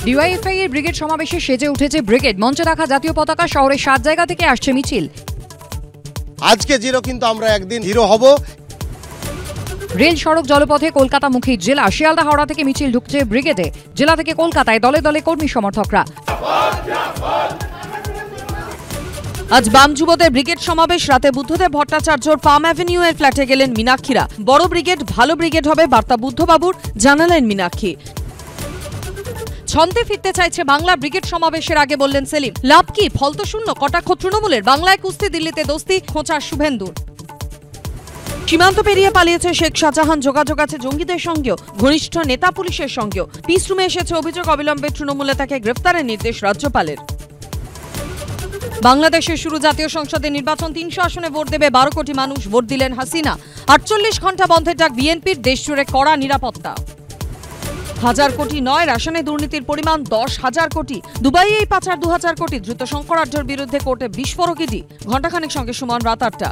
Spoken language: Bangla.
ডিওয়াইএফআই এর ব্রিগেড সমাবেশে সেজে উঠেছে ব্রিগেড। মঞ্চে রাখা জাতীয় পতাকা, শহরের 7 জায়গা থেকে আসছে মিছিল। আজকে জিরো, কিন্তু আমরা একদিন হিরো হব। রেল, সড়ক, জলপথে কলকাতামুখী জেলা। শিয়ালদা, হাওড়া থেকে মিছিল ঢুকছে ব্রিগেডে। জেলা থেকে কলকাতায় দলে দলে কর্মী সমর্থকরা। আজ বাম যুবদের ব্রিগেড সমাবেশ। রাতে বুদ্ধদেব ভট্টাচার্যর পাম অ্যাভিনিউ এর ফ্ল্যাটে গেলেন মীনাক্ষীরা। বড় ব্রিগেড ভালো ব্রিগেড হবে বার্তা বুদ্ধবাবুর, জানালেন মীনাক্ষী। ছন্দে ফিরতে চাইছে বাংলা। ব্রিগেড সমাবেশের আগে বললেন সেলিম, লাভ কি, ফল তো শূন্য। কটাক্ষ তৃণমূলের। বাংলায় কুস্তি, দিল্লিতে দোস্তি, খোঁচা শুভেন্দুর। সীমান্ত পেরিয়ে পালিয়েছে শেখ শাহজাহান। যোগাযোগ আছে জঙ্গিদের সঙ্গেও, ঘনিষ্ঠ নেতা পুলিশের সঙ্গেও। পিস রুমে এসেছে অভিযোগ, অবিলম্বে তৃণমূলে তাকে গ্রেফতারের নির্দেশ রাজ্যপালের। বাংলাদেশের শুরু জাতীয় সংসদের নির্বাচন। 300 আসনে ভোট দেবে 12 কোটি মানুষ। ভোট দিলেন হাসিনা। 48 ঘন্টা বন্ধের ডাক বিএনপির। দেশ জুড়ে কড়া নিরাপত্তা। 1000 কোটি নয়, রেশনে দুর্নীতির পরিমাণ 10,000 কোটি। দুবাইয়েই পাচার 2000 কোটি। দ্রুত শঙ্করাঢ্যর বিরুদ্ধে কোর্টে বিস্ফোরক ইডি। ঘণ্টাখানেক সঙ্গে সুমন, রাত 8টা।